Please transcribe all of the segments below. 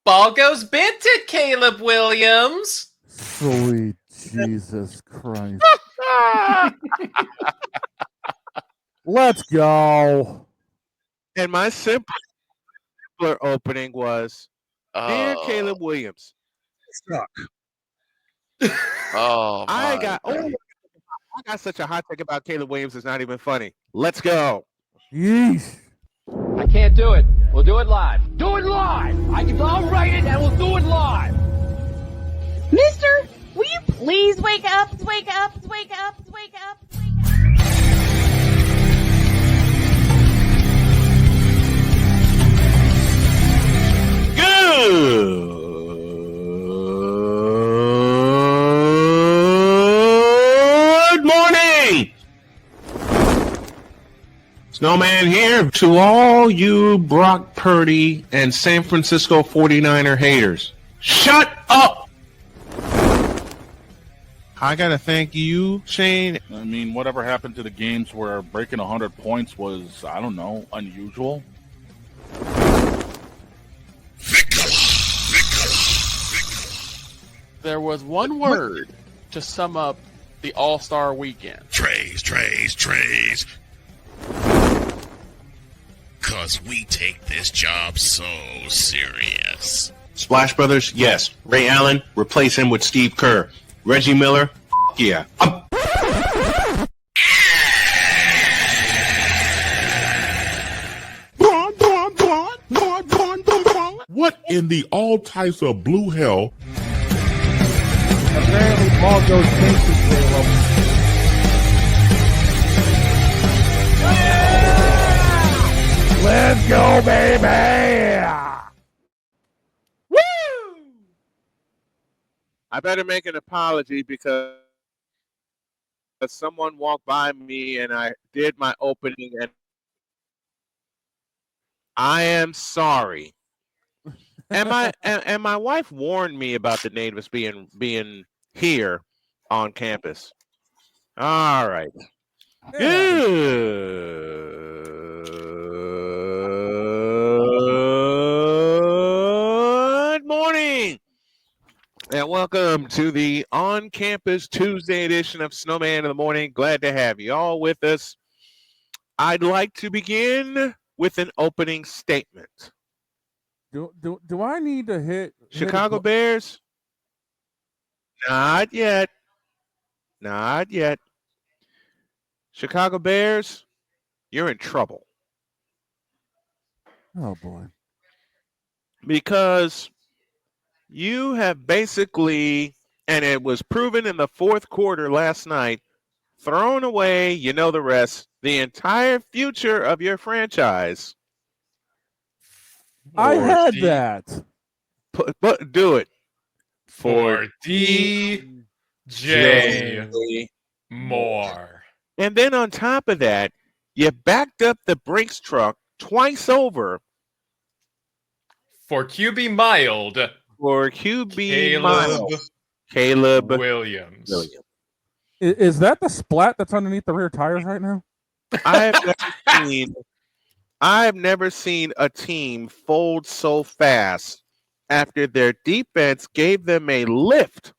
Ball goes Benton, Caleb Williams. Sweet Jesus Christ. Let's go. And my simpler opening was, dear Caleb Williams, suck. Oh, I got such a hot take about Caleb Williams. It's not even funny. Let's go. Yeesh. I can't do it. We'll do it live. Do it live. I'll write it and we'll do it live. Mister, will you please wake up? Wake up, wake up, wake up, wake up. Good morning! Snowman here to all you Brock Purdy and San Francisco 49er haters. Shut up! I gotta thank you, Shane. I mean, whatever happened to the games where breaking 100 points was, I don't know, unusual? There was one word to sum up the All-Star weekend. Trays. Cause we take this job so serious. Splash Brothers, yes. Ray Allen, replace him with Steve Kerr. Reggie Miller, yeah. What in the all types of blue hell? Apparently, ball goes Benton, Caleb. Let's go, baby! Woo! I better make an apology because someone walked by me and I did my opening and I am sorry. And my wife warned me about the natives being here on campus. All right. Yeah. Good morning. And welcome to the on-campus Tuesday edition of Snowman in the Morning. Glad to have you all with us. I'd like to begin with an opening statement. Do I need to hit Chicago Bears? Not yet. Not yet. Chicago Bears, you're in trouble. Oh, boy. Because you have basically, and it was proven in the fourth quarter last night, thrown away, you know the rest, the entire future of your franchise. I had that. But do it. For DJ Moore. And then on top of that, you backed up the Brinks truck twice over. For QB Mild. For QB Mild. Caleb Williams. Is that the splat that's underneath the rear tires right now? I have never seen a team fold so fast after their defense gave them a lift.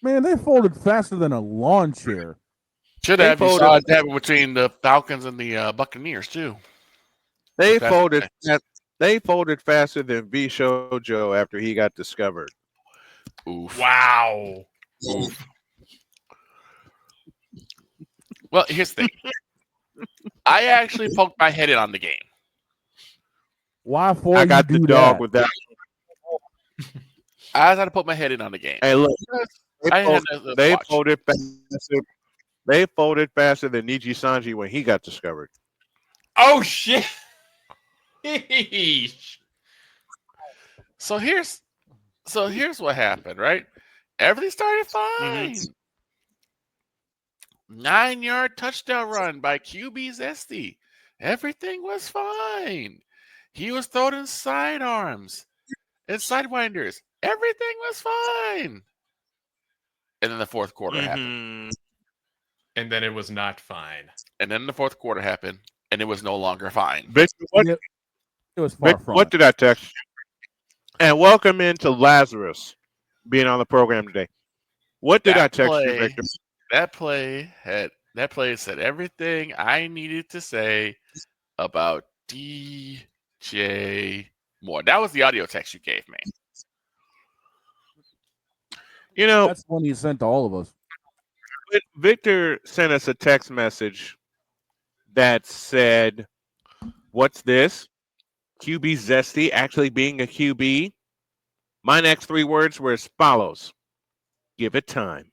Man, they folded faster than a lawn chair. Should have. You saw it happen between the Falcons and the Buccaneers, too. They folded faster than V Show Joe after he got discovered. Oof. Wow. Oof. Well, here's the thing. I actually poked my head in on the game. Why for I you got do the dog that? with that. I had to put my head in on the game. Hey, look. They watch. folded faster. They folded faster than Niji Sanji when he got discovered. Oh, shit. So here's what happened, right? Everything started fine. 9-yard touchdown run by QB Zesty. Everything was fine. He was throwing sidearms and sidewinders. Everything was fine. And then the fourth quarter happened. And then it was not fine. And then the fourth quarter happened, and it was no longer fine. Victor, what, Yep. It was far from what it. did I text you? And welcome into Lazarus being on the program today. What did I text you, Victor? That play said everything I needed to say about DJ Moore. That was the audio text you gave me. You know, That's one he sent to all of us. Victor sent us a text message that said, "What's this? QB Zesty actually being a QB?" My next 3 words were as follows: give it time.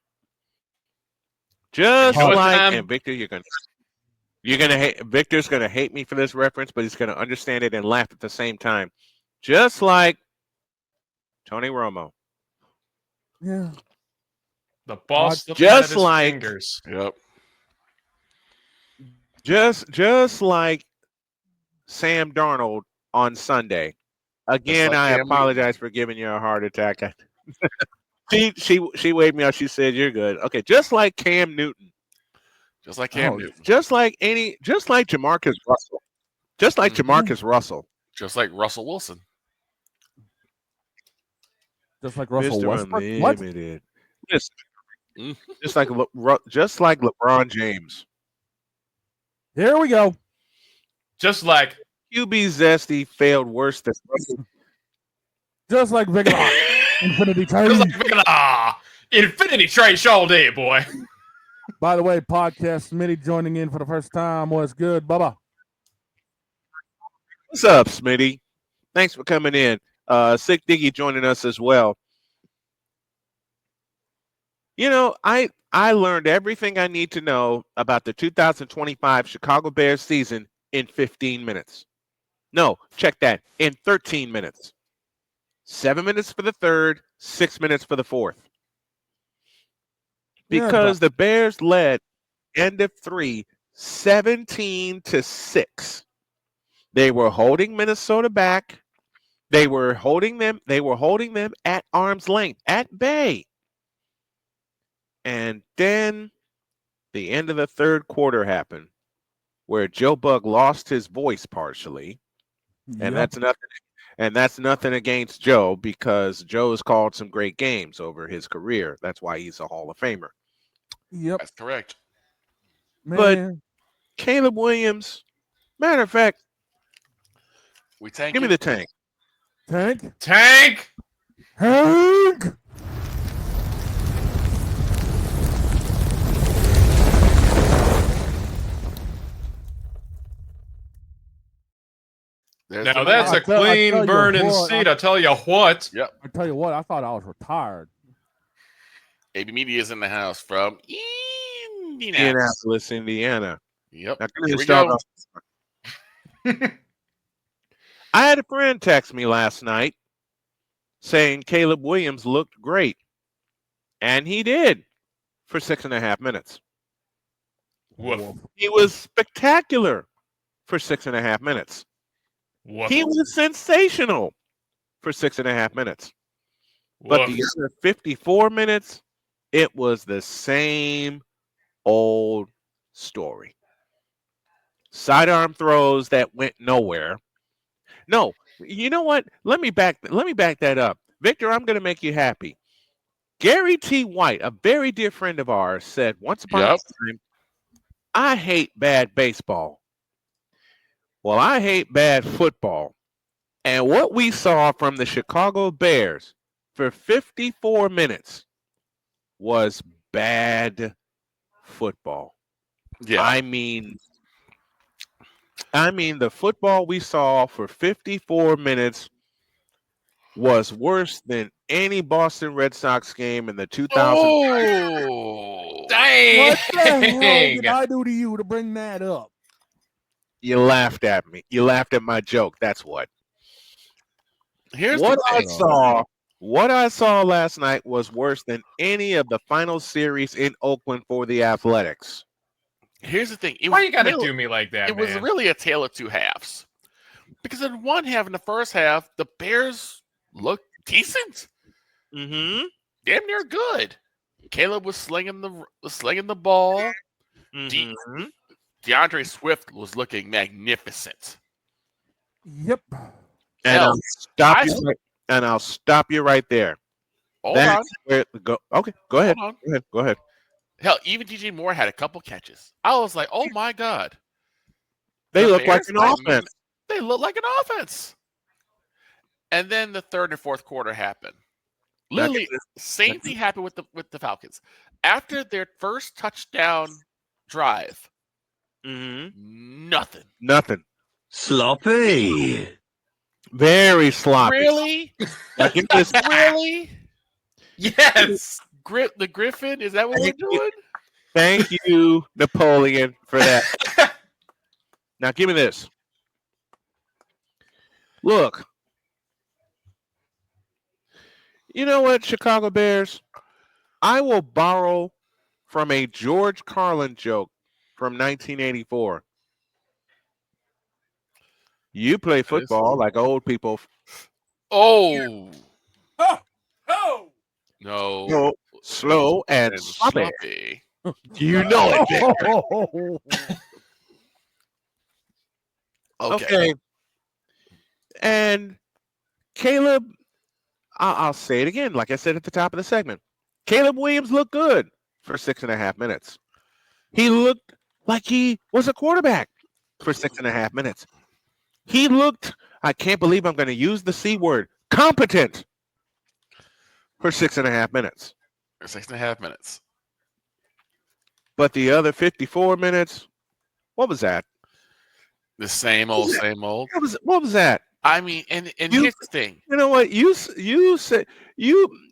Just Give it like, time. and Victor, you're gonna hate. Victor's gonna hate me for this reference, but he's gonna understand it and laugh at the same time. Just like Tony Romo. Yeah. The ball slipped Just out of his like- fingers. Yep. Just like Sam Darnold on Sunday. Again, like I Cam apologize for giving you a heart attack. She waved me out. She said, "You're good." Okay, just like Cam Newton. Just like Cam Oh, Newton. Just like Jamarcus Russell. Just like Jamarcus Russell. Just like Russell Wilson. Just like Russell Mr. Westbrook. What? Unlimited. Listen, just like LeBron James. Here we go. Just like QB Zesty failed worse than Russell. Just like Victor. Infinity Train. just like Infinity Trace all day, boy. By the way, podcast Smitty joining in for the first time. What's good, Bubba? What's up, Smitty? Thanks for coming in. Sick Diggy joining us as well. You know, I learned everything I need to know about the 2025 Chicago Bears season in 15 minutes. No, check that. In 13 minutes. 7 minutes for the third, 6 minutes for the fourth. Because the Bears led end of 3, 17-6. They were holding Minnesota back. They were holding them at arm's length, at bay. And then the end of the third quarter happened, where Joe Bug lost his voice partially. And that's nothing against Joe, because Joe has called some great games over his career. That's why he's a Hall of Famer. Yep. That's correct. Man. But Caleb Williams, matter of fact, Give me the tank. Tank. Tank. Tank. Now that's a clean burning seat. I tell you what. Yep. I tell you what, I thought I was retired. AB Media is in the house from Indianapolis, Indiana. Yep. Now, Here we go. I had a friend text me last night saying Caleb Williams looked great. And he did for 6.5 minutes. Woof. He was spectacular for 6.5 minutes. Woof. He was sensational for 6.5 minutes. But the other 54 minutes, it was the same old story. Sidearm throws that went nowhere. No, you know what? Let me back that up. Victor, I'm going to make you happy. Gary T. White, a very dear friend of ours, said once upon a time, I hate bad baseball. Well, I hate bad football. And what we saw from the Chicago Bears for 54 minutes was bad football. Yeah. I mean, the football we saw for 54 minutes was worse than any Boston Red Sox game in the 2000. Oh, dang! What the hell did I do to you to bring that up? You laughed at me. You laughed at my joke. That's what. Here's what the I thing. saw. What I saw last night was worse than any of the final series in Oakland for the Athletics. Here's the thing. Why you got to do me like that, It man? was really a tale of two halves. Because in one half, in the first half, the Bears looked decent. Mm-hmm. Damn near good. Caleb was slinging the ball. Mm-hmm. DeAndre Swift was looking magnificent. Yep. And Hell, I'll stop you right there. Hold on. Okay, go ahead. Hold on. Go ahead. Hell, even DJ Moore had a couple catches. I was like, oh my God. They The look like Bears an might- offense. They look like an offense. And then the third and fourth quarter happened. Literally, same thing happened with the Falcons. After their first touchdown drive, nothing. Sloppy. Very sloppy. Really? Like it was- Really? Yes. The Griffin? Is that what we're doing? Thank you, Napoleon, for that. Now give me this. Look. You know what, Chicago Bears? I will borrow from a George Carlin joke from 1984. You play football like old people. Oh. Oh. No. Slow and sloppy. You know it, Victor. Okay. And Caleb, I'll say it again, like I said at the top of the segment. Caleb Williams looked good for 6.5 minutes. He looked like he was a quarterback for 6.5 minutes. He looked, I can't believe I'm going to use the C word, competent for 6.5 minutes. 6.5 minutes. But the other 54 minutes, what was that? The same old, same old. What was that? I mean, and here's the thing. You know what? You said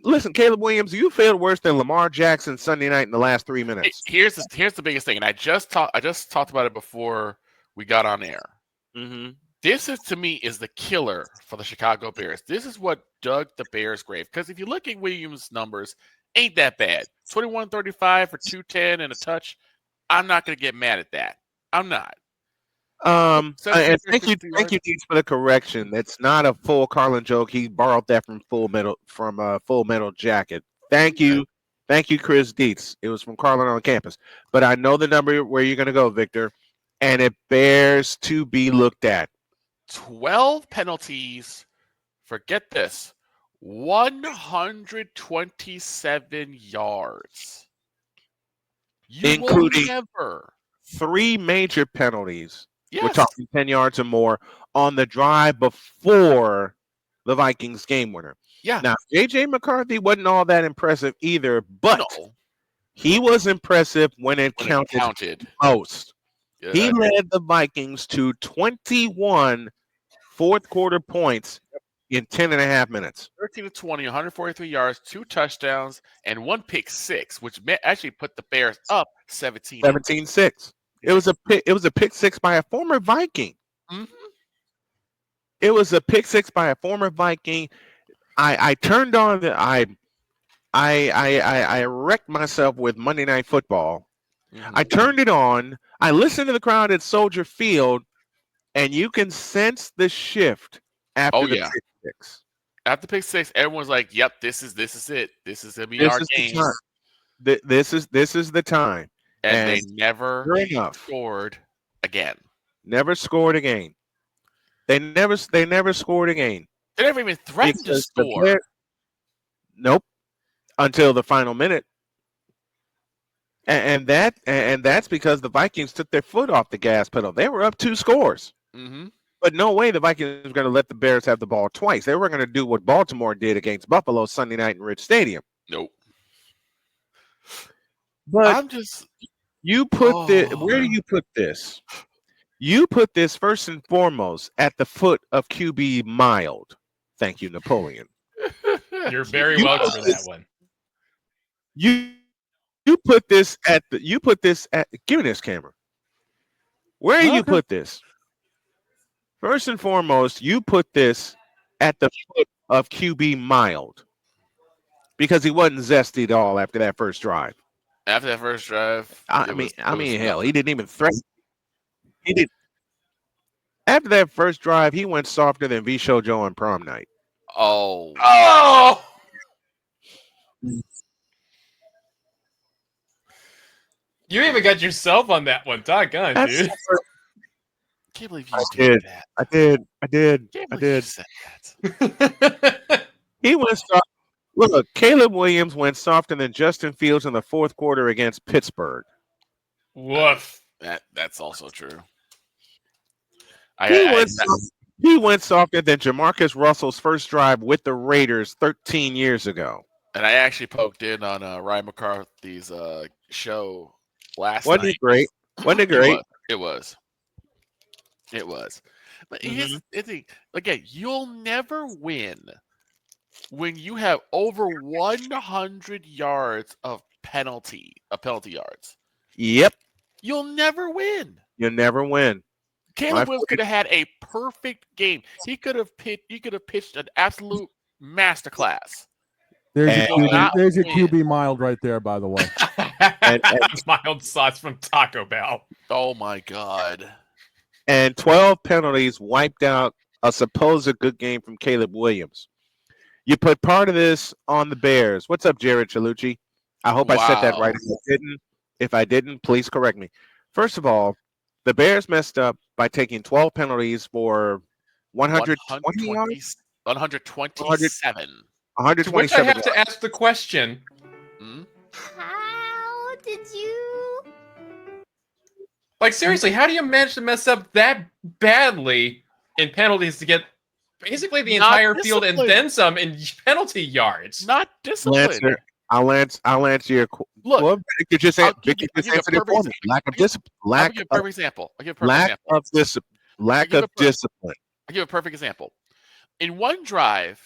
listen, Caleb Williams. You failed worse than Lamar Jackson Sunday night in the last 3 minutes. Here's the biggest thing, and I just talked about it before we got on air. Mm-hmm. This is, to me, is the killer for the Chicago Bears. This is what dug the Bears' grave. Because if you look at Williams' numbers, ain't that bad. 21-35 for 210 and a touch. I'm not going to get mad at that. I'm not. And thank you, Dietz, for the correction. That's not a full Carlin joke. He borrowed that from Full Metal Jacket. Thank you, Chris Dietz. It was from Carlin on Campus. But I know the number where you're going to go, Victor, and it bears to be looked at. 12 penalties. Forget this. 127 yards. Including never 3 major penalties. Yes. We're talking 10 yards or more on the drive before the Vikings game winner. Yeah. Now, J.J. McCarthy wasn't all that impressive either, but he was impressive when it counted most. Yeah, he led the Vikings to 21 fourth quarter points in 10.5 minutes. 13-20, 143 yards, 2 touchdowns, and 1 pick six, which actually put the Bears up 17. 17-6. It was a pick six by a former Viking. Mm-hmm. It was a pick six by a former Viking. I turned on the I wrecked myself with Monday Night Football. Mm-hmm. I turned it on. I listened to the crowd at Soldier Field, and you can sense the shift after the pick six. After pick six, everyone's like, "Yep, this is it. This is gonna be our game. This is the time." And they never scored again. Never scored again. They never scored again. They never even threatened to score. Nope. Until the final minute. And that's because the Vikings took their foot off the gas pedal. They were up 2 scores. Mm-hmm. But no way the Vikings were going to let the Bears have the ball twice. They were going to do what Baltimore did against Buffalo Sunday night in Rich Stadium. Nope. But I'm just where do you put this? You put this first and foremost at the foot of QB Mild. Thank you, Napoleon. You're very welcome for that one. You put this at give me this camera. Where do you put this? First and foremost, you put this at the foot of QB Mild. Because he wasn't zesty at all after that first drive. After that first drive, I mean, hell, he didn't even threaten. He did. After that first drive, he went softer than V Show Joe on prom night. Oh. You even got yourself on that one. Doggone, dude. Can't believe you did that. I did. Can't I believe did. you said that. He went soft. Look, Caleb Williams went softer than Justin Fields in the fourth quarter against Pittsburgh. Woof. That's also true. He went softer than Jamarcus Russell's first drive with the Raiders 13 years ago. And I actually poked in on Ryan McCarthy's show last Wasn't night. it great? Wasn't it great? It was. But here's the thing. Again, you'll never win when you have over 100 yards of penalty yards. Yep. You'll never win. You'll never win. Caleb Williams could have had a perfect game. He could have pitched an absolute masterclass. There's your QB mild right there, by the way. and mild sauce from Taco Bell. Oh my God. And 12 penalties wiped out a supposed good game from Caleb Williams. You put part of this on the Bears. What's up, Jared Chalucci? I hope I said that right. If I didn't, please correct me. First of all, the Bears messed up by taking 12 penalties for 120 yards? 127. 127. Which I have to ask the question. How did you? Like, seriously, how do you manage to mess up that badly in penalties to get basically the entire field and then some in penalty yards? Not discipline. I'll answer your look. Well, Victor just answered it for me. Lack of discipline. I'll give a perfect example. Lack of discipline. I'll give a perfect example. In one drive,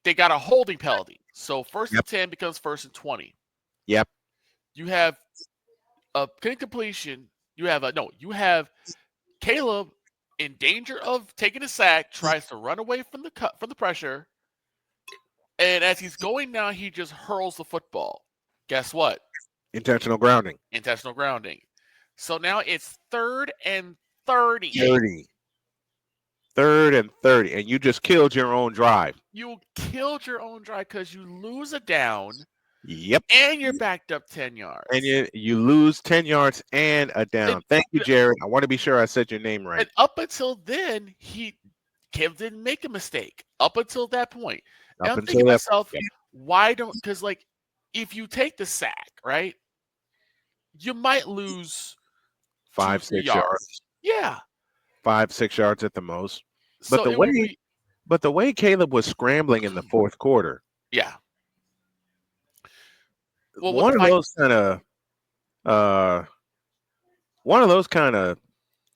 they got a holding penalty. So first and 10 becomes first and 20. Yep. You have a completion. You have Caleb in danger of taking a sack, tries to run away from the pressure. And as he's going down, he just hurls the football. Guess what? Intentional grounding. So now it's 3rd and 30. 3rd and 30. And you just killed your own drive. You killed your own drive because you lose a down. Yep. And you're backed up 10 yards. And you lose 10 yards and a down. Thank you, Jared. I want to be sure I said your name right. And up until then, Caleb didn't make a mistake. Up until that point. And I'm thinking to myself, why don't, because like if you take the sack, right, you might lose 5-6 yards. Yeah. 5-6 yards at the most. But So the way Caleb was scrambling in the fourth quarter. Yeah. Well, one of those kind of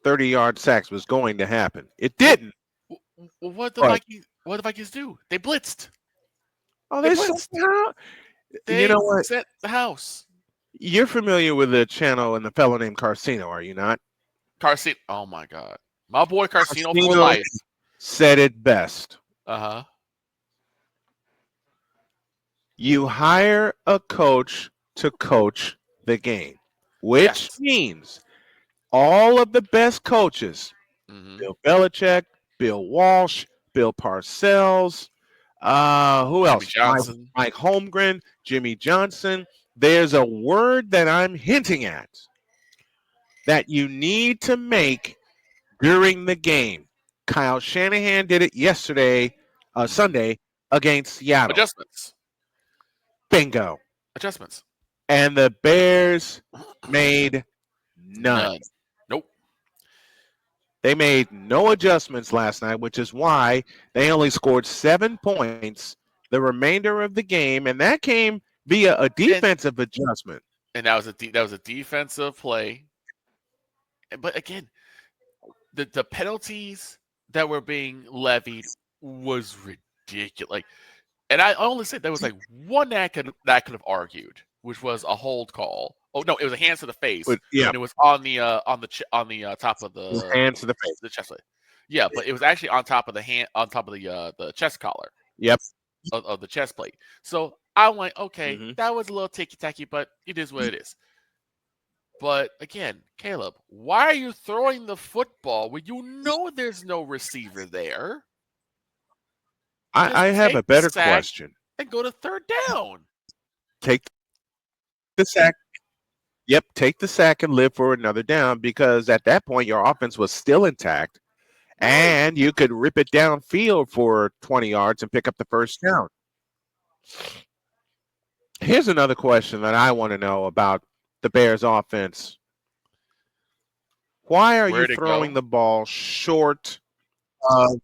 30-yard sacks was going to happen. It didn't. Well, what did the Vikings do? They blitzed. Oh, they blitzed. They you know what? set the house. You're familiar with the channel and the fellow named Carcino, are you not? Carcino. Oh my God, my boy Carcino for life said it best. You hire a coach to coach the game, which means all of the best coaches, Bill Belichick, Bill Walsh, Bill Parcells, who else? Mike Holmgren, Jimmy Johnson. There's a word that I'm hinting at that you need to make during the game. Kyle Shanahan did it Sunday against Seattle. Adjustments. Bingo. Adjustments. And the Bears made none. Nope. They made no adjustments last night, which is why they only scored 7 points the remainder of the game, and that came via a defensive adjustment. And that was a defensive play. But again, the penalties that were being levied was ridiculous. And I only said there was like one that I could have argued, which was a hold call. Oh no, it was a hands to the face. And it was on the top of the hands to the face, the chest plate. Yeah, but it was actually on top of the chest collar. Yep. Of the chest plate. So I'm like, okay, that was a little ticky-tacky, but it is what it is. But again, Caleb, why are you throwing the football when you know there's no receiver there? I have a better question. And go to third down. Take the sack. Yep, take the sack and live for another down, because at that point your offense was still intact, and you could rip it downfield for 20 yards and pick up the first down. Here's another question that I want to know about the Bears offense. Why are you throwing the ball short of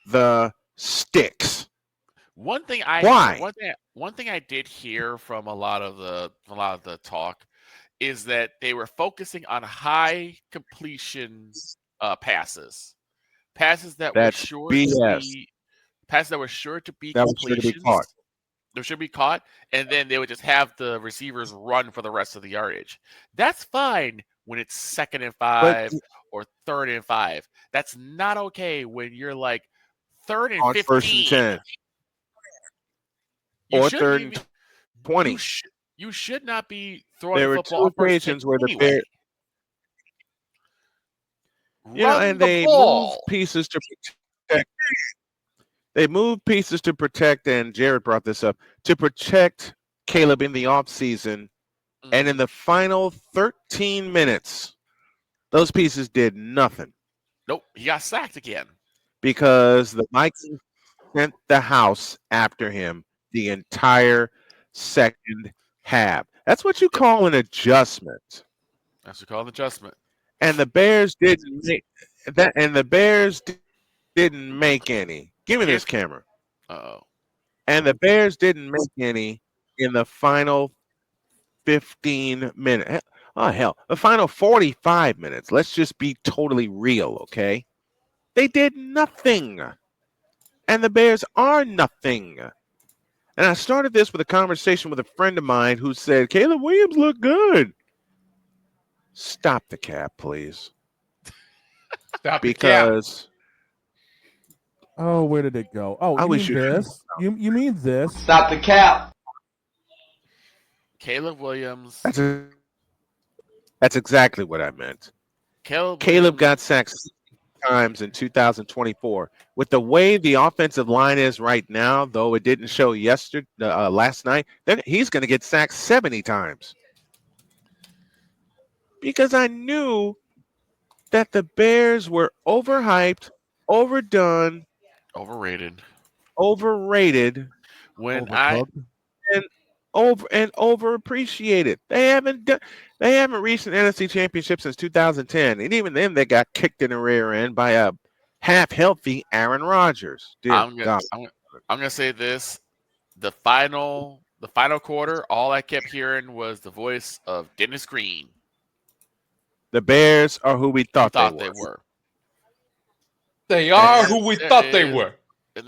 the sticks? One thing I did hear from a lot of the talk is that they were focusing on high completion passes that were sure to be completions. They should be caught, and then they would just have the receivers run for the rest of the yardage. That's fine when it's 2nd and 5 or 3rd and 5. That's not okay when you're like 3rd and 15. 1st and 10. Or 3rd and 20. You should not be throwing there the football. There were 2 occasions where the Bears, and they moved pieces to protect. They moved pieces to protect, and Jared brought this up, to protect Caleb in the offseason. And in the final 13 minutes, those pieces did nothing. Nope, he got sacked again. Because the Vikings sent the house after him the entire second half. That's what you call an adjustment. That's what you call an adjustment. And the Bears didn't make that, and the Bears didn't make any. Give me this camera. Uh-oh. And the Bears didn't make any in the final 15 minutes. Oh, hell. The final 45 minutes. Let's just be totally real, okay? They did nothing. And the Bears are nothing. And I started this with a conversation with a friend of mine who said, Caleb Williams looked good. Stop the cap, please. Stop because oh, where did it go? Oh, you mean this? You mean this? Stop the cap. Caleb Williams. That's exactly what I meant. Caleb got sacked 6 times in 2024. With the way the offensive line is right now, though it didn't show last night, he's going to get sacked 70 times. Because I knew that the Bears were overhyped, overdone, overrated. When overappreciated. They haven't reached an NFC championship since 2010, and even then they got kicked in the rear end by a half healthy Aaron Rodgers. I'm gonna say this: the final quarter, all I kept hearing was the voice of Dennis Green. The Bears are who we thought they were. They are who we thought they were. And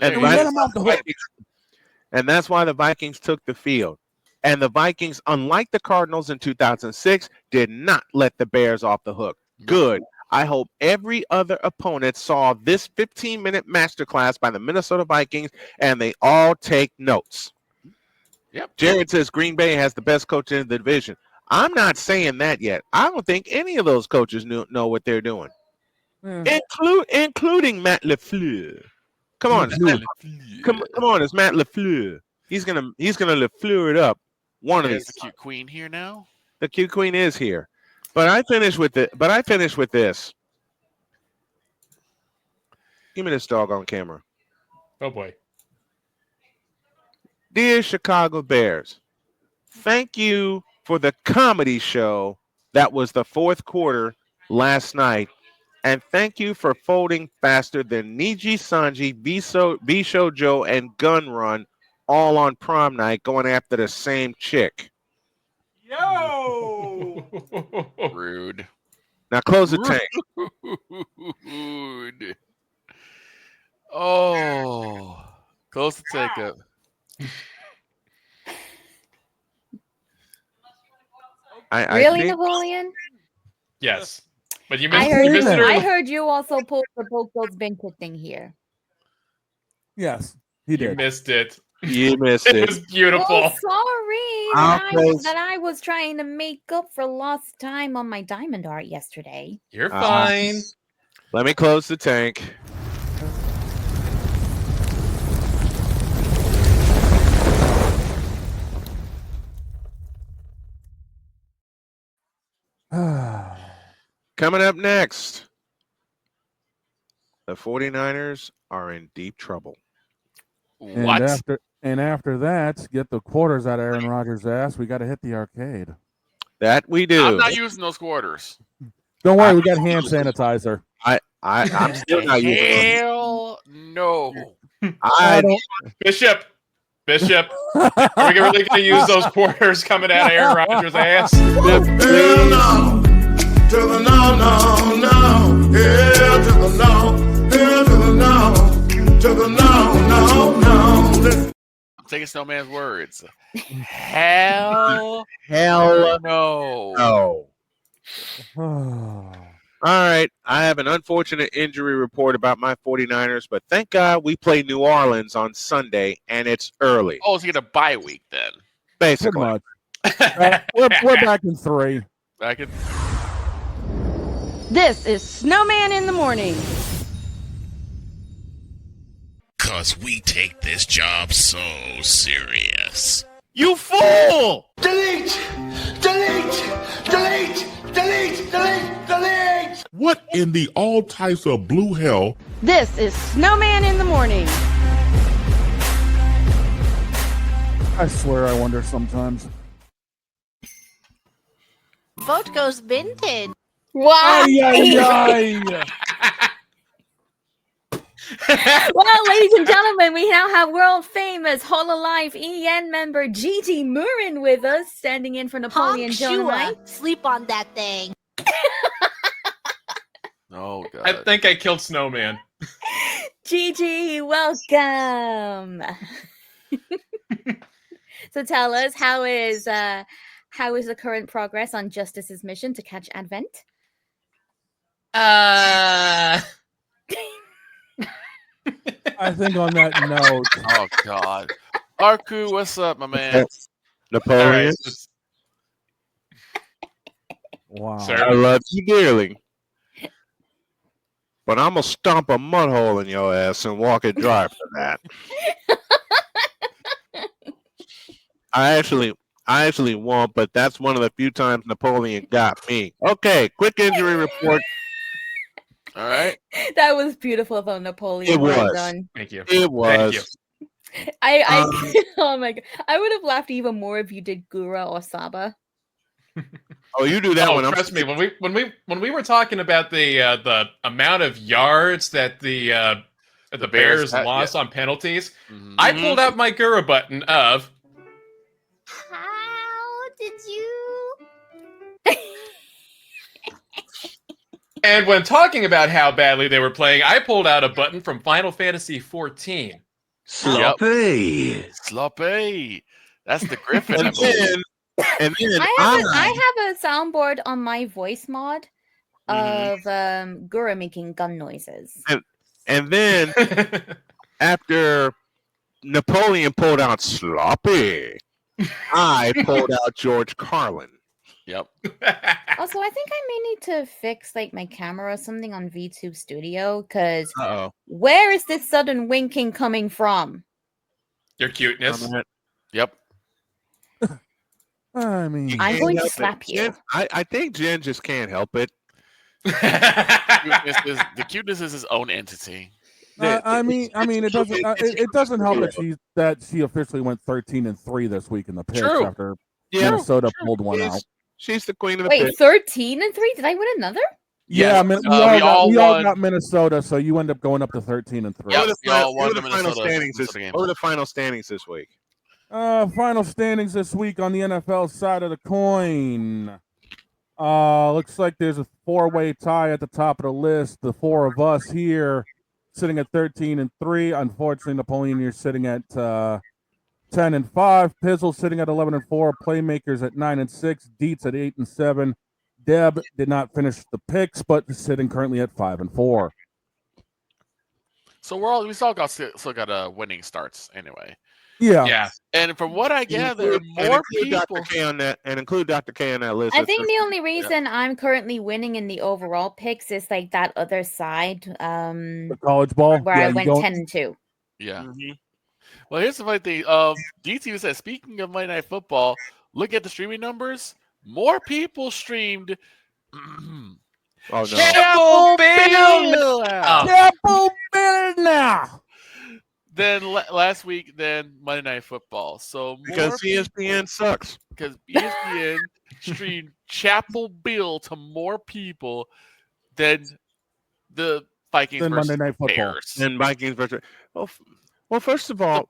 that's why the Vikings took the field. And the Vikings, unlike the Cardinals in 2006, did not let the Bears off the hook. Good. I hope every other opponent saw this 15-minute masterclass by the Minnesota Vikings, and they all take notes. Yep. Jared says Green Bay has the best coach in the division. I'm not saying that yet. I don't think any of those coaches know what they're doing, including Matt LaFleur. Come on, come on, it's Matt LaFleur. He's gonna LaFleur it up. There's the cute queen here now. The cute queen is here, but I finish with this. Give me this dog on camera. Oh boy. Dear Chicago Bears, thank you for the comedy show that was the fourth quarter last night. And thank you for folding faster than Niji Sanji, Bisho Joe, and Gun Run all on prom night going after the same chick. Yo! Rude. Now close the tank. Rude. Oh. Close the tank up. Really, Napoleon? Yes. But you I missed it. I heard you also poke those banquet thing here. Yes, he did. You missed it. You missed it. It was beautiful. Oh, sorry that I was trying to make up for lost time on my diamond art yesterday. You're fine. Let me close the tank. Coming up next, the 49ers are in deep trouble. What? And after that, get the quarters out of Aaron Rodgers' ass. We got to hit the arcade. That we do. I'm not using those quarters. Don't worry, we got hand sanitizer. I'm still not using them. Hell no. Bishop. Are we really going to use those quarters coming out of Aaron Rodgers' ass? Hell no. To the no, no, no. Hell to the no. Hell to the no. To the no, no, no. I'm taking Snowman's words. Hell no. All right. I have an unfortunate injury report about my 49ers, but thank God we play New Orleans on Sunday, and it's early. Oh, so you get a bye week then. Basically. Pretty much. We're back in 3. This is Snowman in the morning. 'Cause we take this job so serious. You fool! Delete! What in the all types of blue hell? This is Snowman in the morning. I swear I wonder sometimes. Vote goes vintage. Wow. Well, ladies and gentlemen, we now have world famous Hololive EN member Gigi Murin with us, standing in for Napoleon Dynamite. Sleep on that thing. Oh, God. I think I killed Snowman. Gigi, welcome. So tell us, how is the current progress on Justice's mission to catch Advent? I think on that note. Oh, God. Arku, what's up, my man? Napoleon. Wow. I love you dearly. But I'm going to stomp a mud hole in your ass and walk it dry for that. I actually won't, but that's one of the few times Napoleon got me. Okay, quick injury report. All right. That was beautiful, though, Napoleon. It Well was. done. Thank you. It was. Thank you. Oh my God. I would have laughed even more if you did Gura or Saba. Oh, you do that one. Trust me, when we were talking about the amount of yards that the Bears lost on penalties, I pulled out my Gura button of. How did you? And when talking about how badly they were playing, I pulled out a button from Final Fantasy XIV. Sloppy. Sloppy. That's the Griffin. And then I have a soundboard on my voice mod of Gura making gun noises. And then after Napoleon pulled out Sloppy, I pulled out George Carlin. Yep. Also, I think I may need to fix like my camera or something on VTube Studio, because where is this sudden winking coming from? Your cuteness. Yep. I mean, I'm going to slap you. Jen, I think Jen just can't help it. The cuteness is his own entity. I mean, it doesn't help that she officially went 13-3 this week in the picks after Minnesota pulled one out. She's the queen of the Wait, 13-3? Did I win another? Yeah, we all got Minnesota, so you end up going up to 13-3. What are the final standings this week? Final standings this week on the NFL side of the coin. Looks like there's a 4-way tie at the top of the list. The four of us here sitting at 13-3. Unfortunately, Napoleon, you're sitting at 10-5. Pizzle sitting at 11-4. Playmakers at 9-6. Dietz at 8-7. Deb did not finish the picks, but sitting currently at 5-4. So we still got winning starts anyway. Yeah. And from what I gather, more people Dr. K on that, and include Dr. K on that list. I think the only reason I'm currently winning in the overall picks is like that other side. The college ball, where I went 10-2. Yeah. Mm-hmm. Well, here's the funny thing. DT said, speaking of Monday Night Football, look at the streaming numbers. More people streamed Oh no! Chapel Bill! Chapel Bill now. Then last week, then Monday Night Football. So Because ESPN sucks. Because ESPN streamed Chapel Bill to more people than the Vikings Then versus Monday Night Football. Bears. And Vikings versus. Well, first of all,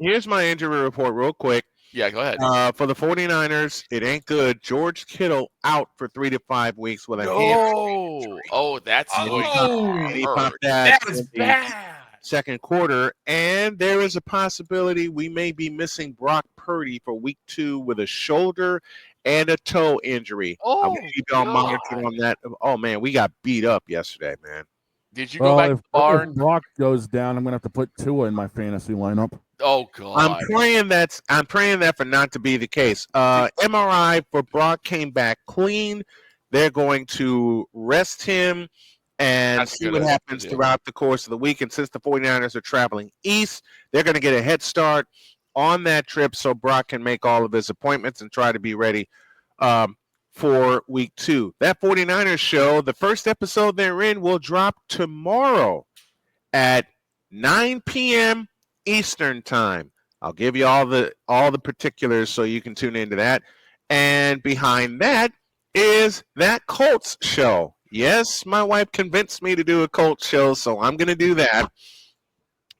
here's my injury report real quick. Yeah, go ahead. For the 49ers, it ain't good. George Kittle out for 3 to 5 weeks with a No. Oh, that's he popped that That is in the bad. second quarter, and there is a possibility we may be missing Brock Purdy for week 2 with a shoulder and a toe injury. I'm gonna keep y'all monitoring on that. Oh man, we got beat up yesterday, man. Did you go back to the barn? If Brock goes down, I'm gonna have to put Tua in my fantasy lineup. Oh God! I'm praying that for not to be the case. MRI for Brock came back clean. They're going to rest him and see what happens throughout the course of the week. And since the 49ers are traveling east, they're going to get a head start on that trip so Brock can make all of his appointments and try to be ready for week 2. That 49ers show, the first episode they're in, will drop tomorrow at 9 p.m. Eastern time. I'll give you all the particulars so you can tune into that. And behind that is that Colts show. Yes, my wife convinced me to do a Colts show, so I'm going to do that.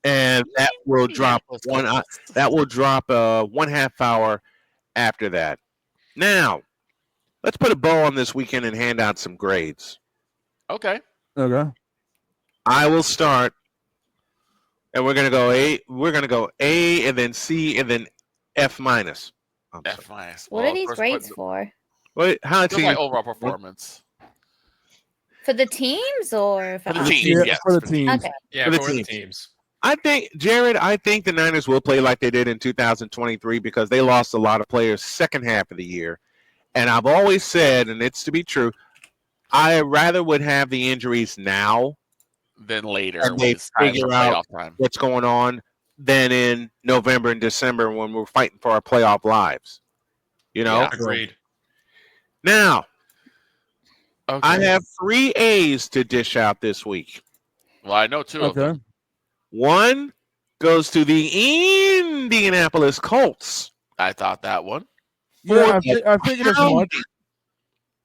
And that will drop 1/2 hour after that. Now, let's put a bow on this weekend and hand out some grades. Okay. I will start, and we're gonna go A. We're gonna go A, and then C, and then F minus. F minus. What are these grades for? Wait, how Just like overall performance. For the teams or for the teams? Yes, for the teams. Okay. Yeah, for the teams. I think, Jared, the Niners will play like they did in 2023 because they lost a lot of players second half of the year. And I've always said, and it's to be true, I rather would have the injuries now than later. And they figure out what's going on than in November and December when we're fighting for our playoff lives. You know? Yeah, agreed. Now, okay. I have 3 A's to dish out this week. Well, I know 2 of them. One goes to the Indianapolis Colts. I thought that one. Yeah, I figured as much.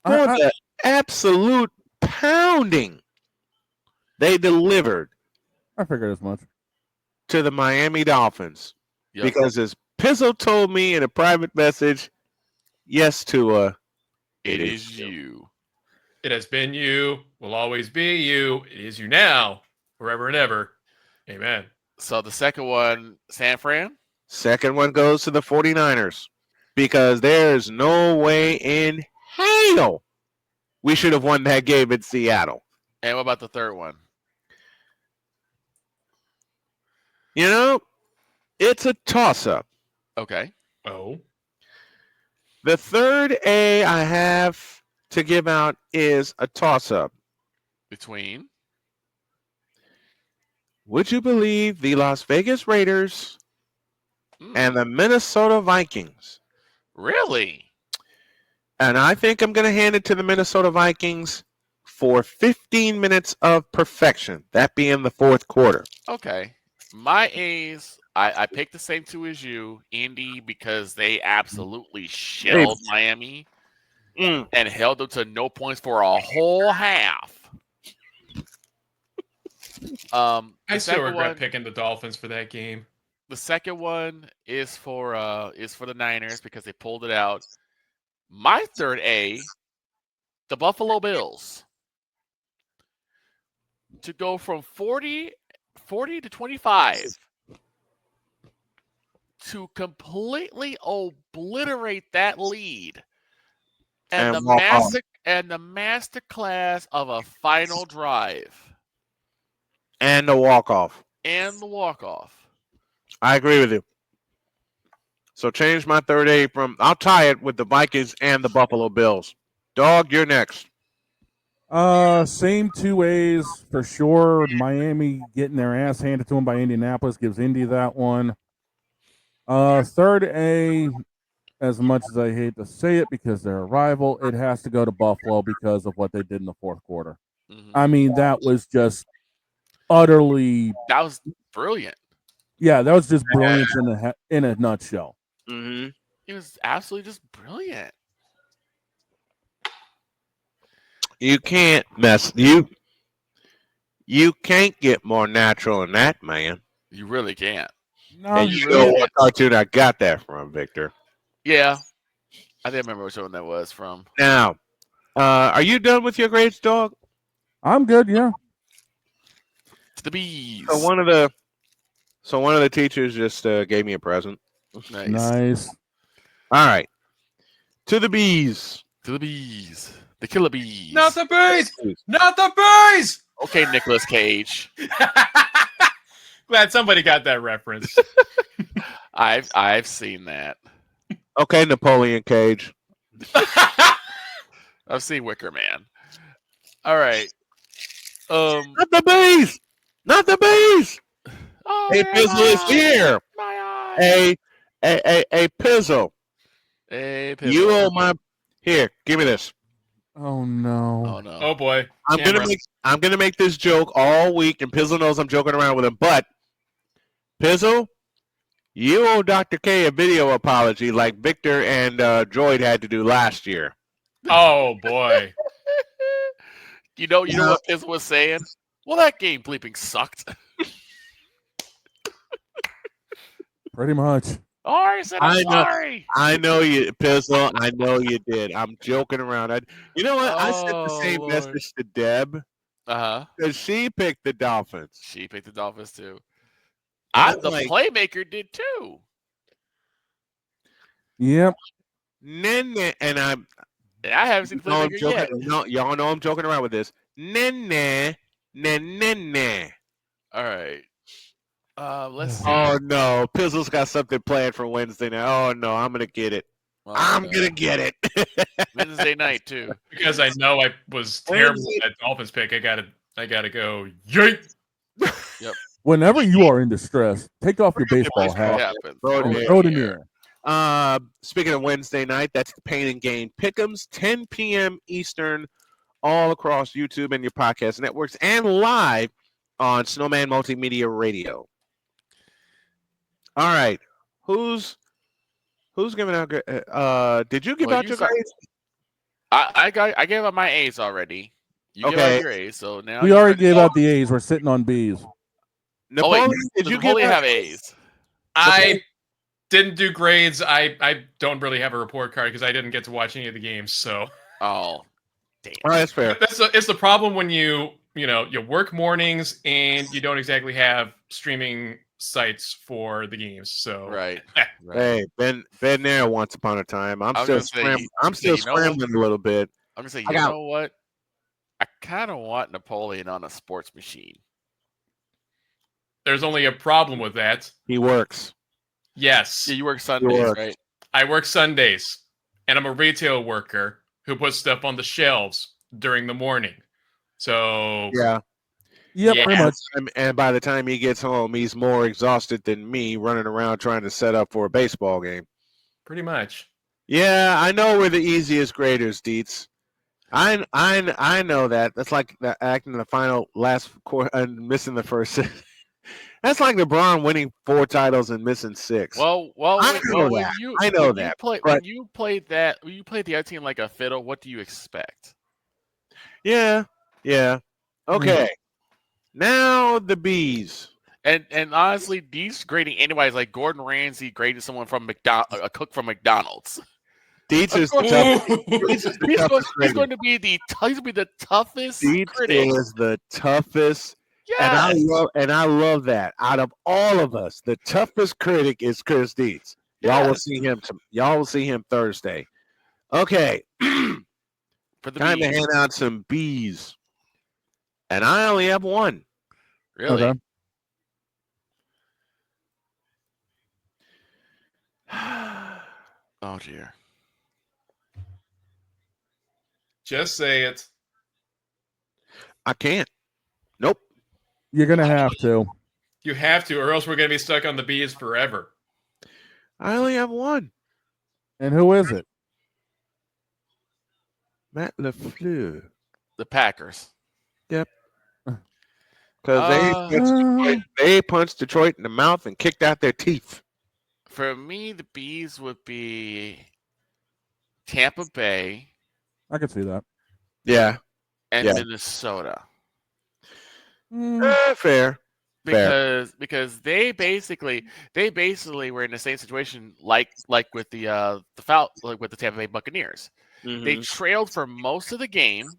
For the absolute pounding they delivered. I figured as much. To the Miami Dolphins. Yep. Because as Pizzo told me in a private message, yes, Tua, it is you. It has been you, will always be you. It is you now, forever and ever. Amen. So the second one, San Fran? Second one goes to the 49ers. Because there's no way in hell we should have won that game in Seattle. And what about the third one? You know, it's a toss-up. Okay. Oh. The third A I have to give out is a toss-up. Between? Would you believe the Las Vegas Raiders and the Minnesota Vikings? Really? And I think I'm going to hand it to the Minnesota Vikings for 15 minutes of perfection, that being the fourth quarter. Okay. My A's, I picked the same 2 as you, Indy, because they absolutely shelled Miami and held them to no points for a whole half. I still regret picking the Dolphins for that game. The second one is for the Niners because they pulled it out. My third A, the Buffalo Bills. To go from 40 to 25 to completely obliterate that lead and the master class of a final drive. And the walk-off. I agree with you. So change my third A from, I'll tie it with the Vikings and the Buffalo Bills. Dog, you're next. Same 2 A's for sure. Miami getting their ass handed to them by Indianapolis gives Indy that one. Third A, as much as I hate to say it because they're a rival, it has to go to Buffalo because of what they did in the fourth quarter. Mhm. I mean, that was just utterly. That was brilliant. Yeah, that was just brilliance in a nutshell. Mm-hmm. It was absolutely just brilliant. You can't you can't get more natural than that, man. You really can't. No, And you know what cartoon I got that from, Victor. Yeah. I think I remember which one that was from. Now, are you done with your grades, dog? I'm good, yeah. To the bees. So one of the teachers just gave me a present. Nice. All right. To the bees. To the bees. The killer bees. Not the bees! Not the bees! Okay, Nicolas Cage. Glad somebody got that reference. I've seen that. Okay, Napoleon Cage. I've seen Wicker Man. All right. Not the bees! Not the bees! Oh, a Pizzle is here. A Pizzle. Hey, You owe my here. Give me this. Oh no. Oh no. Oh boy. I'm gonna make this joke all week, and Pizzle knows I'm joking around with him. But Pizzle, you owe Dr. K a video apology like Victor and Droid had to do last year. Oh boy. You know what Piz was saying? Well, that game bleeping sucked. Pretty much. I said I'm sorry. I know you, Pizzle. I know you did. I'm joking around. You know what? I sent the same message to Deb. Because she picked the Dolphins. She picked the Dolphins too. The playmaker did too. Yep. And I haven't seen the playmaker yet. No, y'all know I'm joking around with this. Nah. All right. Let's see. Oh no, Pizzle's got something planned for Wednesday night. Oh no, I'm gonna get it. I'm gonna get it. Wednesday night too. Because I know I was terrible at that Dolphins pick. I gotta go. Yeet. Yep. Whenever you are in distress, take off your baseball hat. Throw it in the air. Speaking of Wednesday night, that's the Pain and Gain Pick'ems, 10 p.m. Eastern, all across YouTube and your podcast networks, and live on Snowman Multimedia Radio. All right, who's giving out? Did you give out your grades? I gave out my A's already. You gave out your A's, so now we already gave out the A's. We're sitting on B's. Napoleon, did you have A's? I didn't do grades. I don't really have a report card because I didn't get to watch any of the games. So damn. All right, that's fair. It's the problem when you work mornings and you don't exactly have streaming sites for the games. So right. Hey, been there once upon a time. I'm still scrambling a little bit. I'm gonna say, you know what? I kind of want Napoleon on a sports machine. There's only a problem with that. He works. Yes. Yeah, you work Sundays, right? I work Sundays, and I'm a retail worker who puts stuff on the shelves during the morning. So yeah. Yep, pretty much. And by the time he gets home, he's more exhausted than me running around trying to set up for a baseball game. Pretty much. Yeah, I know we're the easiest graders, Dietz. I know that. That's like acting in the last quarter and missing the first. That's like LeBron winning 4 titles and missing 6. Well, I know that. When you played the other team like a fiddle, what do you expect? Yeah. Okay. Now the bees. And honestly, these grading anybody's like Gordon Ramsay graded someone from a cook from McDonald's. Dietz is he's going to be the toughest. Dietz critic. is the toughest. Yes. And I love that. Out of all of us, the toughest critic is Chris Dietz. Y'all will see him. Y'all will see him Thursday. Okay. For the time bees. to hand out some bees. And I only have one. Really? Okay. Oh dear. Just say it. I can't. Nope. You're gonna have to. You have to, or else we're gonna be stuck on the bees forever. I only have one. And who is it? Matt LaFleur. The Packers. Yep. Because they punched Detroit in the mouth and kicked out their teeth. For me, the Bees would be Tampa Bay. I could see that. Yeah. And Yeah. Minnesota. Fair. Because they basically were in the same situation like with the Tampa Bay Buccaneers. Mm-hmm. They trailed for most of the game.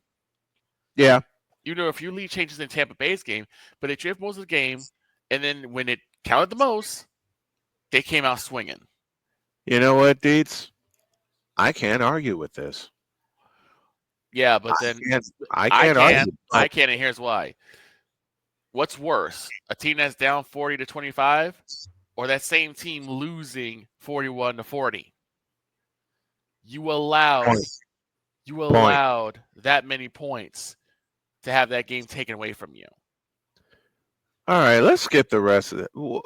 Yeah. You know, a few lead changes in Tampa Bay's game, but they trailed most of the game, and then when it counted the most, they came out swinging. You know what, Dietz? I can't argue with this. Yeah, but then I can't argue. I can't, and here's why. What's worse, a team that's down 40-25, or that same team losing 41-40? You allowed that many points to have that game taken away from you. All right, let's skip the rest of it. Who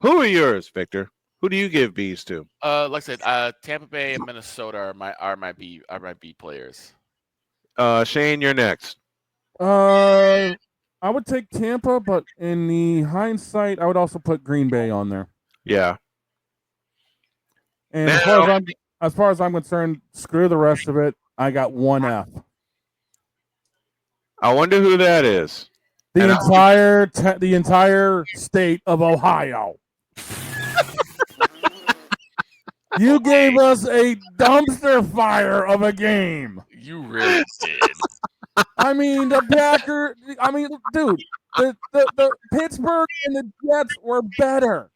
are yours, Victor? Who do you give B's to? Like I said, Tampa Bay and Minnesota are my B players. Shane, you're next. I would take Tampa, but in the hindsight, I would also put Green Bay on there. Yeah. And as far as I'm concerned, screw the rest of it. I got one F. I wonder who that is. The entire state of Ohio. You gave us a dumpster fire of a game. You really did. I mean, the Packers. I mean, dude, the Pittsburgh and the Jets were better.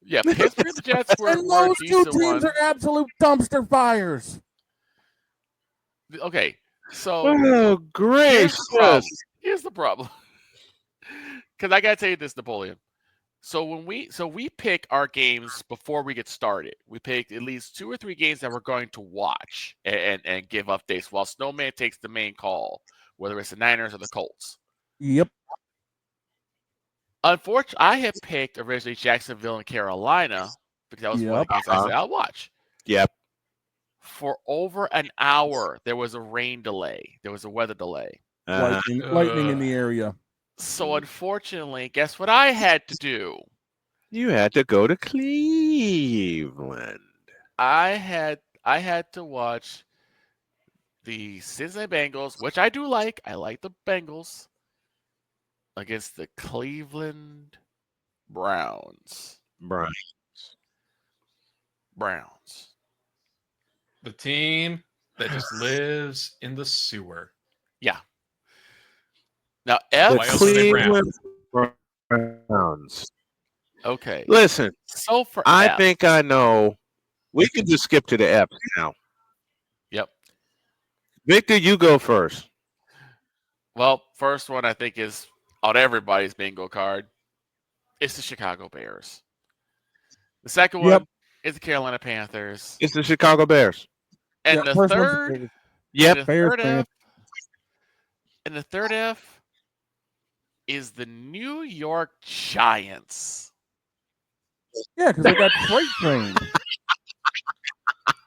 Yeah, Pittsburgh and the Jets were. And those two teams ones. are absolute dumpster fires. Okay, so. Oh, gracious. Here's the problem. Because I gotta tell you this, Napoleon. So we pick our games before we get started. We pick at least 2 or 3 games that we're going to watch and give updates while Snowman takes the main call, whether it's the Niners or the Colts. Yep. Unfortunately, I had picked originally Jacksonville and Carolina because that was one of the games I said I'll watch. Yep. For over an hour, there was a rain delay. There was a weather delay. Lightning in the area. So unfortunately, guess what I had to do? You had to go to Cleveland. I had to watch the Cincinnati Bengals, which I do like. I like the Bengals against the Cleveland Browns. The team that just lives in the sewer. Yeah. Now, Cleveland Browns. Okay. Listen, so for I think I know. We can just skip to the F now. Yep. Victor, you go first. Well, first one I think is on everybody's bingo card. It's the Chicago Bears. The second one is the Carolina Panthers. It's the Chicago Bears. And the third, and the third F is the New York Giants. Yeah, because they got freight train.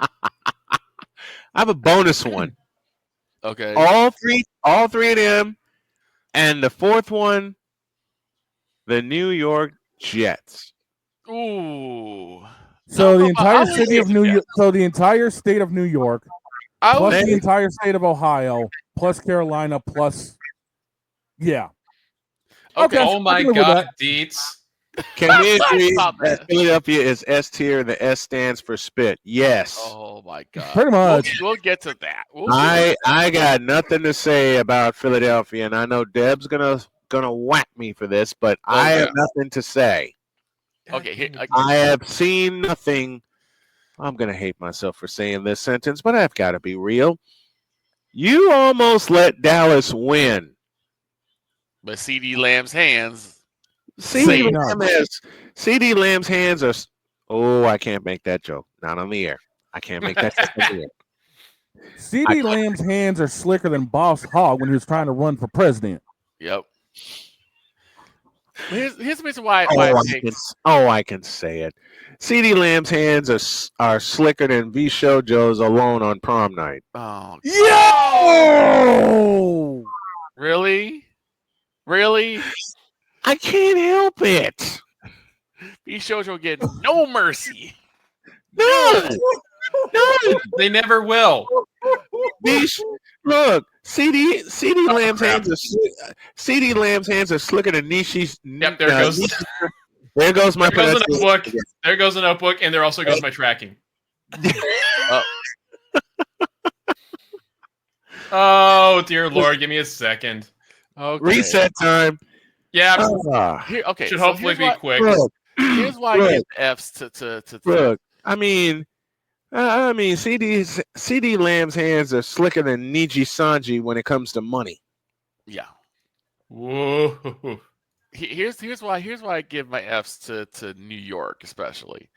I have a bonus one. Okay. All three of them, and the fourth one, the New York Jets. Ooh. So the entire city of New York. So the entire state of New York, plus the entire state of Ohio, plus Carolina, plus Okay. Oh my God, Dietz. Can we agree that Philadelphia is S tier and the S stands for spit? Yes. Oh my God. Pretty much. We'll get to that. I got nothing to say about Philadelphia, and I know Deb's gonna whack me for this, but I have nothing to say. Okay. I have seen nothing. I'm gonna hate myself for saying this sentence, but I've got to be real. You almost let Dallas win. But CD Lamb's hands. CD Lamb's hands are. Oh, I can't make that joke. Not on the air. I can't make that joke on the air. CD Lamb's hands are slicker than Boss Hogg when he was trying to run for president. Yep. Here's the reason why. I can say it. CD Lamb's hands are slicker than V Shoujo's alone on prom night. Oh, Yo! Really? I can't help it. V Shoujo get no mercy. No. They never will. Look, CD Lamb's hands are slicker than Nishi's. Yep, there goes. There goes my there goes a notebook. There goes a notebook, and there also goes my tracking. Oh dear Lord, give me a second. Okay. Reset time. Yeah. Okay. Should hopefully be quick. Here's why I give F's to. Look, I mean, CD Lamb's hands are slicker than Niji Sanji when it comes to money. Yeah. Whoa. Here's why I give my F's to New York, especially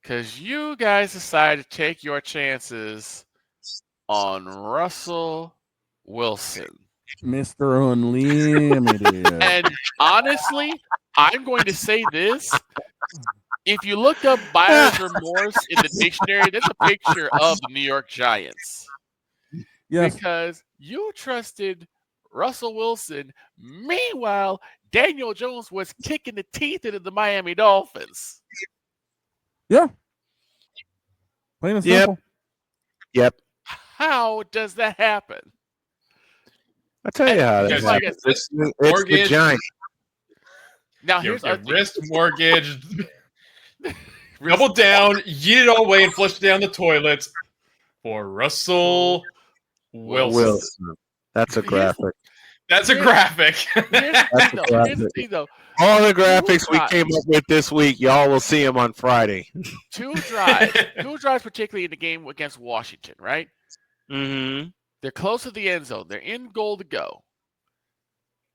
because you guys decided to take your chances on Russell Wilson, Mr. Unlimited. and honestly, I'm going to say this: if you look up buyer's remorse in the dictionary, that's a picture of the New York Giants. Yes, because you trusted Russell Wilson. Meanwhile, Daniel Jones was kicking the teeth into the Miami Dolphins. Yeah. Plain and simple. Yep. How does that happen? I'll tell you how that happens. It's the Giants. Now here's your wrist mortgage. Double down, yeet it all away, and flush it down the toilet for Russell Wilson. That's a graphic. That's a graphic. All the graphics we came up with this week, y'all will see them on Friday. Two drives, particularly in the game against Washington, right? Mm-hmm. They're close to the end zone. They're in goal to go.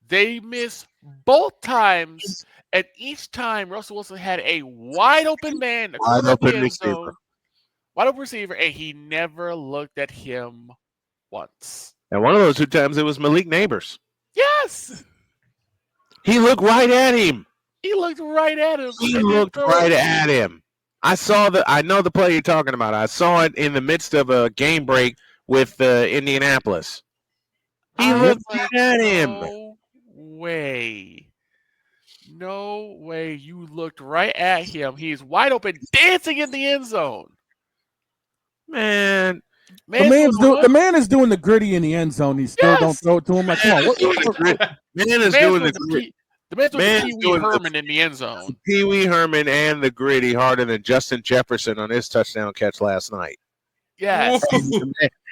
They miss both times, and each time Russell Wilson had a wide open man, wide open receiver, and he never looked at him once. And one of those 2 times, it was Malik Neighbors. Yes, he looked right at him. He looked right at him. I know the play you're talking about. I saw it in the midst of a game break with Indianapolis. He looked right at him. No way. You looked right at him. He's wide open, dancing in the end zone. Man, the man is doing the gritty in the end zone. He still don't throw it to him. Like, come on, the man's doing Pee Wee Herman in the end zone. Pee Wee Herman and the gritty harder than Justin Jefferson on his touchdown catch last night. Yes.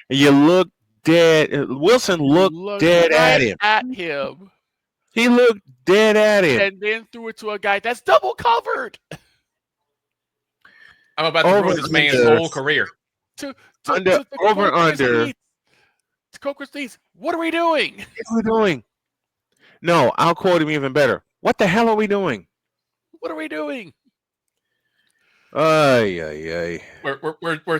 You look dead. Wilson looked dead right at him. He looked dead at him. And then threw it to a guy that's double covered. I'm about to ruin this man's whole career. Under. What are we doing? No, I'll quote him even better. What the hell are we doing? What are we doing? We're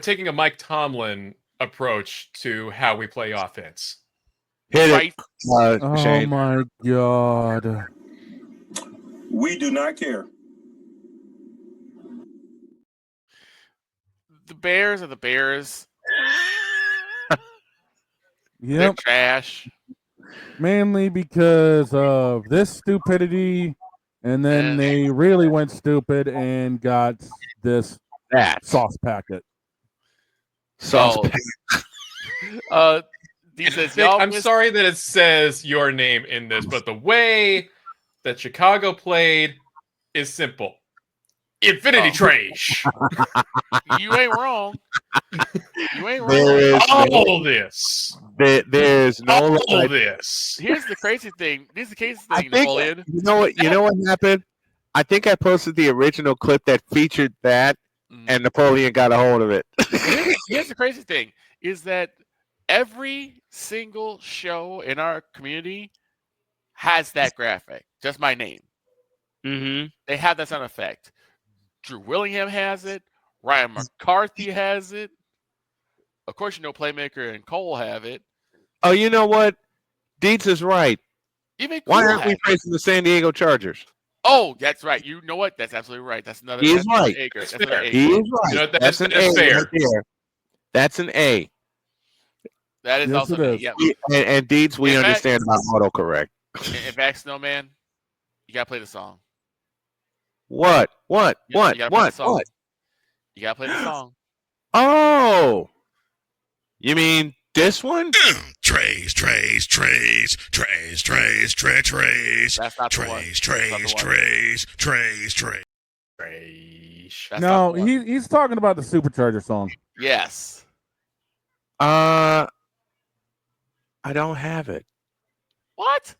taking a Mike Tomlin approach to how we play offense. Hit it. Oh Shane. My God. We do not care. The Bears are the Bears. Yep. They're trash. Mainly because of this stupidity, and then they really went stupid and got this sauce packet. I'm sorry that it says your name in this, but the way that Chicago played is simple. Infinity trash. You ain't wrong. There's no all this. Here's the crazy thing. Napoleon. You know what happened? I think I posted the original clip that featured that, and Napoleon got a hold of it. Here's the crazy thing: is that every single show in our community has that graphic. Just my name. Mm-hmm. They have that sound effect. Drew Willingham has it. Ryan McCarthy has it. Of course, Playmaker and Cole have it. Oh, you know what? Dietz is right. Why aren't we praising the San Diego Chargers? Oh, that's right. You know what? That's absolutely right. That's another. He's that's right. Acre. That's That's another fair. acre. He is right. You know, that's an A fair. right there. That's an A. That is Yes, also it an A. is. Yep. And Dietz, we In fact- understand about autocorrect. In fact, Snowman, you gotta play the song. What? You gotta play the song. What? You gotta play the song. Oh, you mean this one? Trays. That's not the one. Trays. That's No, not the one. he's talking about the Supercharger song. Yes. I don't have it. What?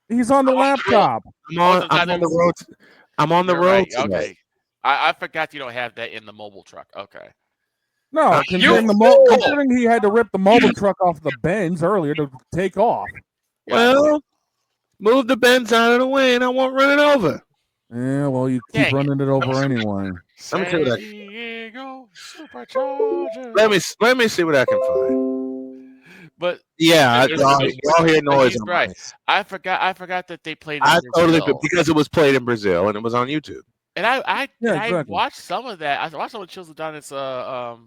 He's on the laptop. I'm on the road. I'm on the You're road right. today. Okay. I forgot you don't have that in the mobile truck. Okay. No, considering he had to rip the mobile truck off the Benz earlier to take off. Well, move the Benz out of the way, and I won't run it over. Yeah, well, you keep running it over anyway. Let me see what Diego Supercharger. Let me see what I can find. But yeah, y'all hear noise. He's right. I forgot that they played. I totally Brazil. because it was played in Brazil and it was on YouTube. And I exactly. watched some of that. I watched some of Chills of Donuts of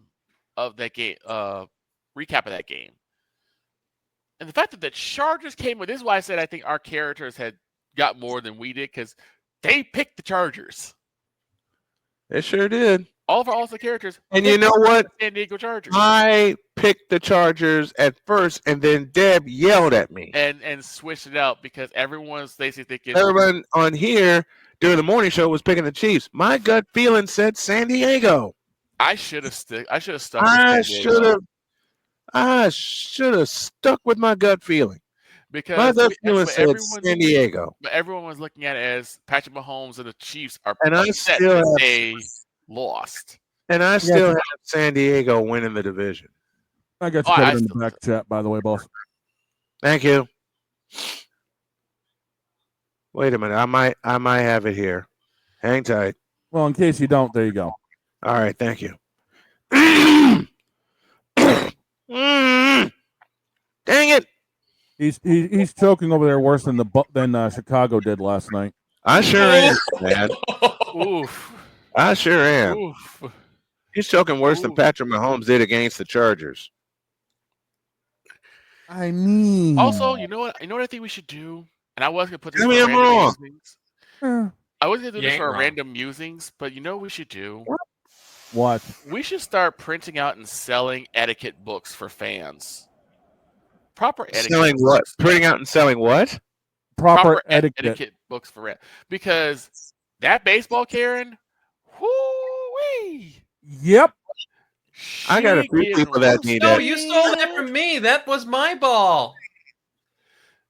that game recap of that game. And the fact that the Chargers came with this is why I said I think our characters had got more than we did because they picked the Chargers. They sure did. All of our awesome characters. And you know what? San Diego Chargers. I picked the Chargers at first, and then Deb yelled at me. And switched it out because everyone's basically thinking. Everyone on here during the morning show was picking the Chiefs. My gut feeling said San Diego. I should have stuck. I should have stuck. I should have stuck with my gut feeling. Because my gut feeling said San Diego. But everyone was looking at it as Patrick Mahomes and the Chiefs are and upset that they lost. And I still have San Diego winning the division. I got you covered in the back chat, by the way, boss. Thank you. Wait a minute. I might have it here. Hang tight. Well, in case you don't, there you go. All right, thank you. Dang it! He's choking over there worse than Chicago did last night. I sure am, man. Oof. I sure am. Oof. He's choking worse than Patrick Mahomes did against the Chargers. I mean, Also, you know what I think we should do? And I was gonna put this. Tell me I'm wrong. I was gonna do this for wrong. random musings, but you know what we should do? What? We should start printing out and selling etiquette books for fans. Proper etiquette. Selling what? Printing out and selling what? Proper etiquette books for rent. Because that baseball Karen, whoo-wee. Yep. I got a few people that need No, that. you stole that from me. That was my ball.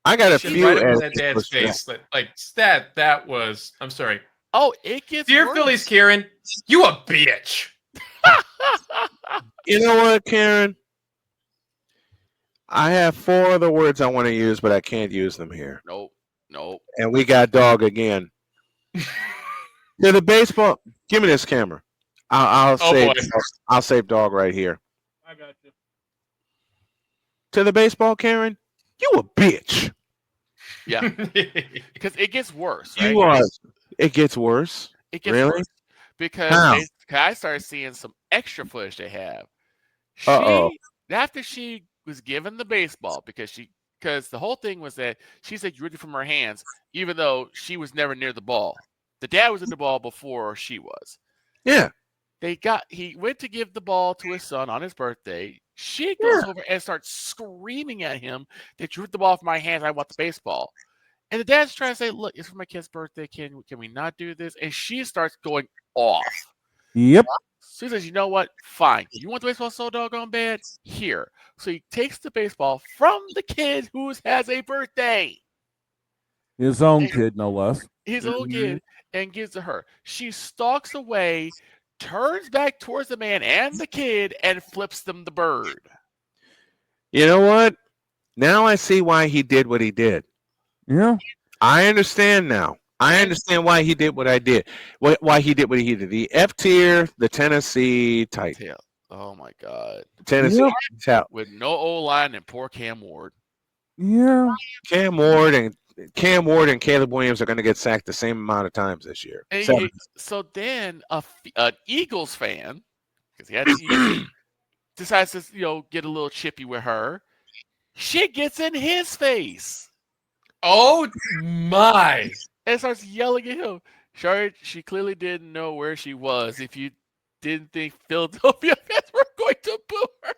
I got a She few. right up in that dad's face. Like that was. I'm sorry. Oh, it gets Dear worse. Phillies, Karen, you a bitch. You know what, Karen? I have 4 other words I want to use, but I can't use them here. Nope. And we got dog again. To the baseball. Give me this camera. I'll save dog right here. I got you. To the baseball, Karen, you a bitch. Yeah. Because it gets worse, right? You are. It gets worse. It gets really? worse. Because I started seeing some extra footage they have. After she was given the baseball, because the whole thing was that she said you ripped it from her hands, even though she was never near the ball. The dad was in the ball before she was. Yeah. He went to give the ball to his son on his birthday. She goes over and starts screaming at him that you ripped the ball from my hands. I want the baseball. And the dad's trying to say, look, it's for my kid's birthday. Can we not do this? And she starts going off. Yep. So he says, you know what? Fine. You want the baseball so doggone bad? Here. So he takes the baseball from the kid who has a birthday. His own kid, no less. His own kid, and gives to her. She stalks away, turns back towards the man and the kid, and flips them the bird. You know what? Now I see why he did what he did. Yeah. I understand now. I understand why he did what I did. Why he did what he did. The F tier, the Tennessee Titans. Oh my God. Tennessee with no O line and poor Cam Ward. Yeah. Cam Ward and Cam Ward and Caleb Williams are going to get sacked the same amount of times this year. So then an Eagles fan, because he had the Eagles, decides to get a little chippy with her. Shit gets in his face. Oh my! And starts yelling at him. She clearly didn't know where she was. If you didn't think Philadelphia fans were going to boo her.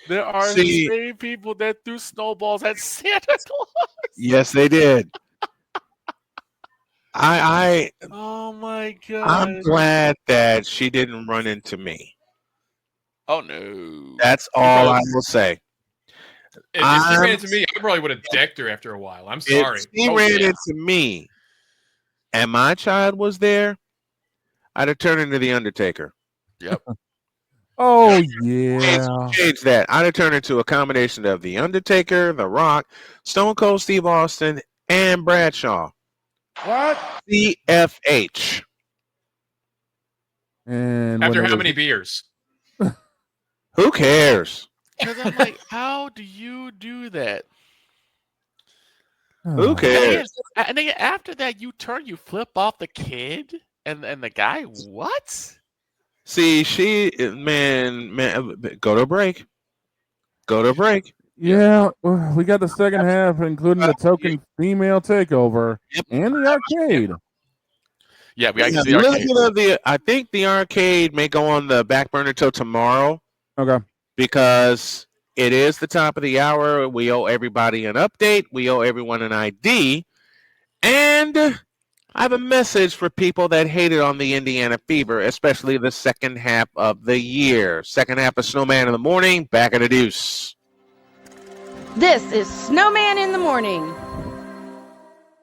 There are the same people that threw snowballs at Santa Claus. Yes, they did. Oh my god! I'm glad that she didn't run into me. Oh no! That's all I will say. If she ran into me, I probably would have decked her after a while. I'm sorry. If she ran into me, and my child was there, I'd have turned into the Undertaker. Yep. Oh yeah. Change that. I'd have turned into a combination of the Undertaker, The Rock, Stone Cold Steve Austin, and Bradshaw. What? CFH. And after how many beers? Who cares? Because I'm like, how do you do that? Who cares? And then after that, you flip off the kid and the guy. What? See, man, go to a break. Go to a break. Yeah, we got the second half, including the token female takeover and the arcade. Yeah, we got the arcade. I think the arcade may go on the back burner till tomorrow. Okay. Because it is the top of the hour. We owe everybody an update. We owe everyone an ID. And I have a message for people that hated on the Indiana Fever, especially the second half of the year. Second half of Snowman in the morning, back at the deuce. This is Snowman in the Morning.